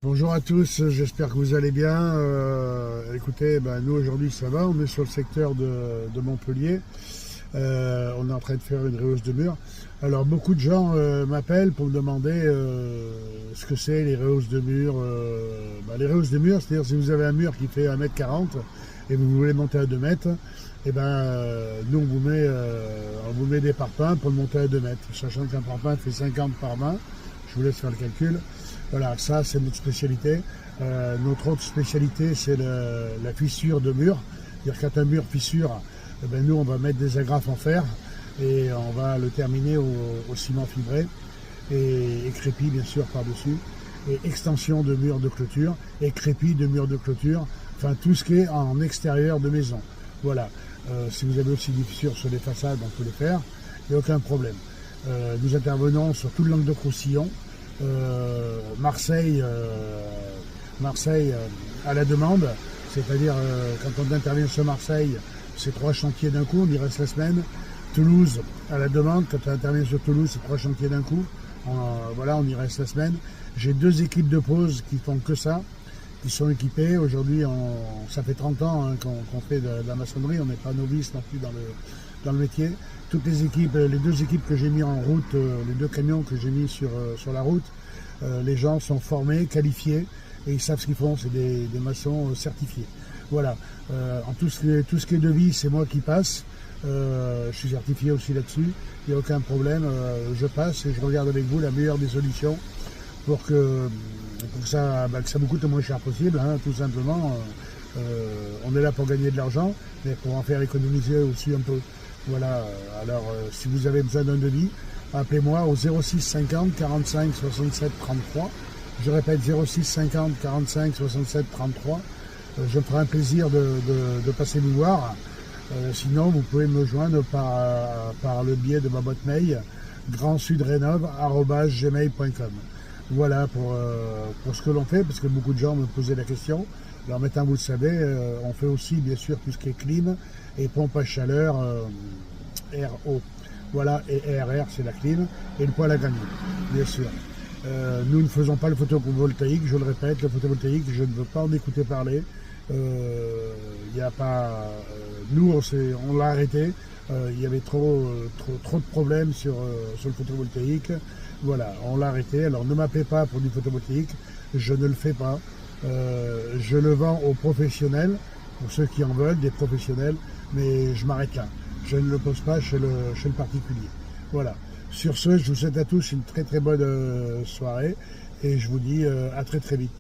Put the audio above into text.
Bonjour à tous, j'espère que vous allez bien. Écoutez, nous aujourd'hui ça va, on est sur le secteur de Montpellier. On est en train de faire une rehausse de mur. Alors beaucoup de gens m'appellent pour me demander ce que c'est les rehausses de mur. Les rehausses de mur, c'est-à-dire si vous avez un mur qui fait 1,40 m et vous voulez monter à 2 mètres, nous on vous met des parpaings pour le monter à 2 mètres, sachant qu'un parpaing fait 50 par 20. Je vous laisse faire le calcul. Voilà, ça c'est notre spécialité. Notre autre spécialité, c'est la fissure de mur. C'est-à-dire quand un mur fissure, nous on va mettre des agrafes en fer et on va le terminer au ciment fibré et crépi bien sûr par-dessus. Et extension de mur de clôture et crépi de mur de clôture. Enfin tout ce qui est en extérieur de maison. Voilà. Si vous avez aussi des fissures sur les façades, on peut les faire. Il n'y a aucun problème. Nous intervenons sur tout le Languedoc-Roussillon, Marseille à la demande, c'est-à-dire quand on intervient sur Marseille, c'est 3 chantiers d'un coup, on y reste la semaine. Toulouse à la demande, quand on intervient sur Toulouse, c'est 3 chantiers d'un coup, on y reste la semaine. J'ai 2 équipes de pause qui font que ça, qui sont équipées. Aujourd'hui, ça fait 30 ans qu'on fait de la maçonnerie, on n'est pas novice non plus dans le métier. Toutes les équipes, les 2 équipes que j'ai mis en route, les 2 camions que j'ai mis sur la route, les gens sont formés, qualifiés et ils savent ce qu'ils font, c'est des maçons certifiés. Voilà, en tout ce qui est devis, c'est moi qui passe. Je suis certifié aussi là-dessus, il n'y a aucun problème, je passe et je regarde avec vous la meilleure des solutions pour que ça vous coûte le moins cher possible, tout simplement. On est là pour gagner de l'argent, mais pour en faire économiser aussi un peu. Voilà, alors si vous avez besoin d'un devis, appelez-moi au 06 50 45 67 33. Je répète 06 50 45 67 33. Je me ferai un plaisir de passer vous voir. Sinon, vous pouvez me joindre par le biais de ma boîte mail grandsudrenov@gmail.com. Voilà pour ce que l'on fait, parce que beaucoup de gens me posaient la question. Alors maintenant, vous le savez, on fait aussi bien sûr tout ce qui est clim et pompe à chaleur RO. Voilà, et RR c'est la clim, et le poêle à granit, bien sûr. Nous ne faisons pas le photovoltaïque, je le répète, le photovoltaïque, je ne veux pas en écouter parler. Y a pas, nous, on l'a arrêté. Il y avait trop de problèmes sur le photovoltaïque. Voilà, on l'a arrêté. Alors ne m'appelez pas pour du photovoltaïque, je ne le fais pas. Je le vends aux professionnels, pour ceux qui en veulent, des professionnels, mais je m'arrête là. Je ne le pose pas chez le particulier. Voilà. Sur ce, je vous souhaite à tous une très très bonne soirée et je vous dis à très très vite.